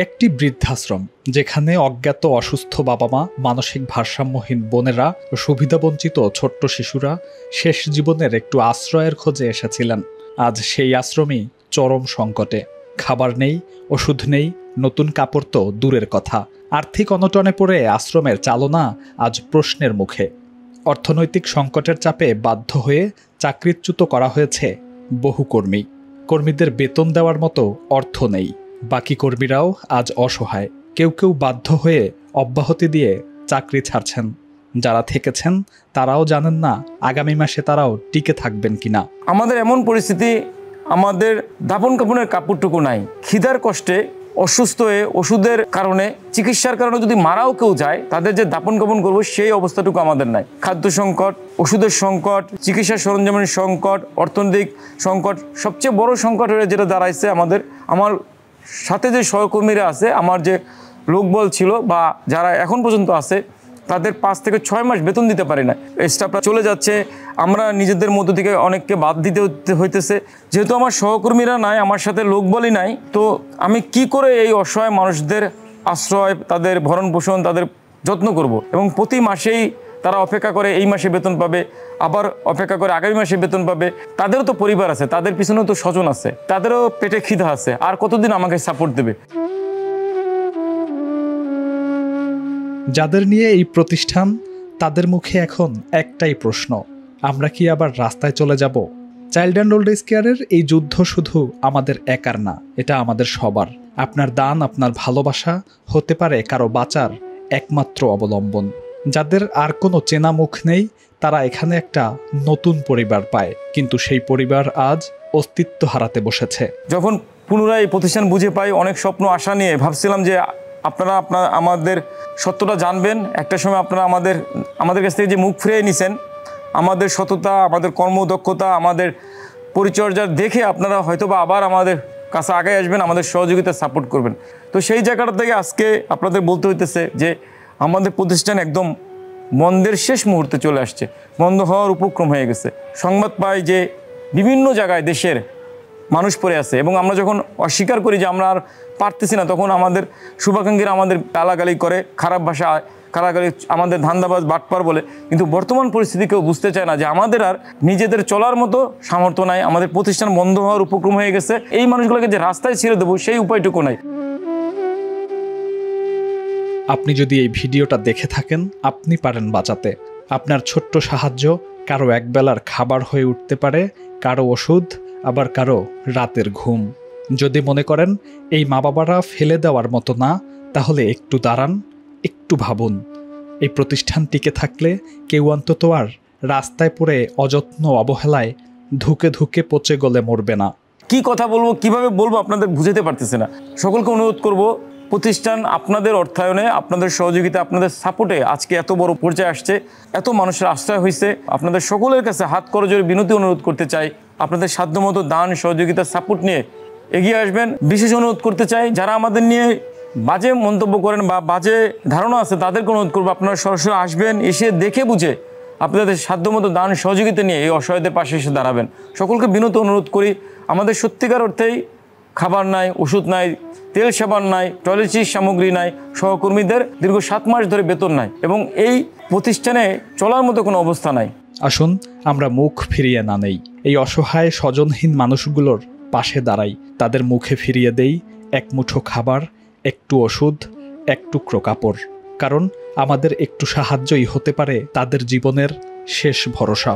একটি বৃদ্ধাশ্রম যেখানে অজ্ঞাত অসুস্থ বাবা মা, মানসিক ভারসাম্যহীন বোনেরা ও সুবিধাবঞ্চিত ছোট্ট শিশুরা শেষ জীবনের একটু আশ্রয়ের খোঁজে এসেছিলেন। আজ সেই আশ্রমই চরম সংকটে। খাবার নেই, ওষুধ নেই, নতুন কাপড় তো দূরের কথা, আর্থিক অনটনে পড়ে আশ্রমের চালনা আজ প্রশ্নের মুখে। অর্থনৈতিক সংকটের চাপে বাধ্য হয়ে চাকরিচ্যুত করা হয়েছে বহু কর্মীদের বেতন দেওয়ার মতো অর্থ নেই। বাকি কর্মীরাও আজ অসহায়। কেউ কেউ বাধ্য হয়ে অব্যাহতি দিয়ে চাকরি ছাড়ছেন। যারা থেকেছেন তারাও জানেন না আগামী মাসে তারাও টিকে থাকবেন কিনা। আমাদের এমন পরিস্থিতি, আমাদের দাপন কাপনের কাপড়টুকু নাই। খিদার কষ্টে অসুস্থ হয়ে ওষুধের কারণে, চিকিৎসার কারণে যদি মারাও কেউ যায়, তাদের যে দাপন কাপন করবো সেই অবস্থাটুকু আমাদের নাই। খাদ্য সংকট, ওষুধের সংকট, চিকিৎসা সরঞ্জামের সংকট, অর্থনৈতিক সংকট, সবচেয়ে বড় সংকট হয়ে যেটা দাঁড়াইছে আমার সাথে যে সহকর্মীরা আছে, আমার যে লোকবল ছিল বা যারা এখন পর্যন্ত আছে, তাদের 5 থেকে 6 মাস বেতন দিতে পারি না। স্টাফরা চলে যাচ্ছে, আমরা নিজেদের মধ্য থেকে অনেককে বাদ দিতে হইতেছে। যেহেতু আমার সহকর্মীরা নাই, আমার সাথে লোকবলই নাই, তো আমি কি করে এই অসহায় মানুষদের আশ্রয়, তাদের ভরণ পোষণ, তাদের যত্ন করব। এবং প্রতি মাসেই তারা অপেক্ষা করে এই মাসে বেতন পাবে, আবার অপেক্ষা করে আগামী মাসে বেতন পাবে। তাদেরও তো পরিবার আছে, তাদের পিছনেও তো স্বজন আছে, তাদেরও পেটে খিদা আছে। আর কতদিন আমাকে সাপোর্ট দেবে? যাদের নিয়ে এই প্রতিষ্ঠান, তাদের মুখে এখন একটাই প্রশ্ন, আমরা কি আবার রাস্তায় চলে যাব? চাইল্ড অ্যান্ড ওল্ড এজ কেয়ারের এই যুদ্ধ শুধু আমাদের একার না, এটা আমাদের সবার। আপনার দান, আপনার ভালোবাসা হতে পারে কারো বাঁচার একমাত্র অবলম্বন। যাদের আর কোনো চেনা মুখ নেই, তারা এখানে একটা নতুন পরিবার পায়, কিন্তু সেই পরিবার আজ অস্তিত্ব হারাতে বসেছে। যখন পুনরায় এই প্রতিষ্ঠান বুঝে পাই, অনেক স্বপ্ন আশা নিয়ে ভাবছিলাম যে আপনারা আমাদের সত্যটা জানবেন। একটা সময় আপনারা আমাদের কাছ থেকে যে মুখ ফিরিয়ে নিছেন, আমাদের সততা, আমাদের কর্মদক্ষতা, আমাদের পরিচর্যার দেখে আপনারা হয়তোবা আবার আমাদের কাছে আগে আসবেন, আমাদের সহযোগিতা সাপোর্ট করবেন। তো সেই জায়গাটা থেকে আজকে আপনাদের বলতে হইতেছে যে আমাদের প্রতিষ্ঠান একদম বন্ধের শেষ মুহূর্তে চলে আসছে, বন্ধ হওয়ার উপক্রম হয়ে গেছে। সংবাদ পাই যে বিভিন্ন জায়গায় দেশের মানুষ পড়ে আছে, এবং আমরা যখন অস্বীকার করি যে আমরা আর পারতেছি না, তখন আমাদের শুভাকাঙ্ক্ষীরা আমাদের গালাগালি করে, খারাপ ভাষা গালাগালি, আমাদের ধান্দাবাজ, বাটপার বলে। কিন্তু বর্তমান পরিস্থিতি কেউ বুঝতে চায় না যে আমাদের আর নিজেদের চলার মতো সামর্থ্য নাই, আমাদের প্রতিষ্ঠান বন্ধ হওয়ার উপক্রম হয়ে গেছে। এই মানুষগুলোকে যে রাস্তায় ছেড়ে দেবো সেই উপায়টুকু নাই। আপনি যদি এই ভিডিওটা দেখে থাকেন, আপনি পারেন বাঁচাতে। আপনার ছোট্ট সাহায্য কারো একবেলার খাবার হয়ে উঠতে পারে, কারো ওষুধ, আবার কারো রাতের ঘুম। যদি মনে করেন এই মা বাবারা ফেলে দেওয়ার মতো না, তাহলে একটু দাঁড়ান, একটু ভাবুন। এই প্রতিষ্ঠান টিকে থাকলে কেউ অন্তত আর রাস্তায় পড়ে অযত্ন অবহেলায় ধুকে ধুকে পচে গলে মরবে না। কি কথা বলবো, কিভাবে বলবো আপনাদের বুঝাতে পারতেছে না। সকলকে অনুরোধ করব, প্রতিষ্ঠান আপনাদের অর্থায়নে, আপনাদের সহযোগিতা, আপনাদের সাপোর্টে আজকে এত বড় পর্যায়ে আসছে, এত মানুষের আশ্রয় হয়েছে। আপনাদের সকলের কাছে হাত করজোড়ে বিনতি অনুরোধ করতে চাই, আপনাদের সাধ্যমতো দান, সহযোগিতা, সাপোর্ট নিয়ে এগিয়ে আসবেন। বিশেষ অনুরোধ করতে চাই, যারা আমাদের নিয়ে বাজে মন্তব্য করেন বা বাজে ধারণা আছে, তাদেরকে অনুরোধ করবো আপনারা সরাসরি আসবেন, এসে দেখে বুঝে আপনাদের সাধ্যমতো দান সহযোগিতা নিয়ে এই অসহায়দের পাশে এসে দাঁড়াবেন। সকলকে বিনত অনুরোধ করি। আমাদের সত্যিকার অর্থেই খাবার নাই, ওষুধ নাই, তেল সাবান নাই, টয়লেট্রিজ সামগ্রী নাই, সহকর্মীদের দীর্ঘ 7 মাস ধরে বেতন নাই, এবং এই প্রতিষ্ঠানে চলার মতো কোনো অবস্থা নাই। আসুন আমরা মুখ ফিরিয়ে না নেই, এই অসহায় স্বজনহীন মানুষগুলোর পাশে দাঁড়াই, তাদের মুখে ফিরিয়ে দেই এক মুঠো খাবার, একটু ওষুধ, এক টুকরো কাপড়। কারণ আমাদের একটু সাহায্যই হতে পারে তাদের জীবনের শেষ ভরসা।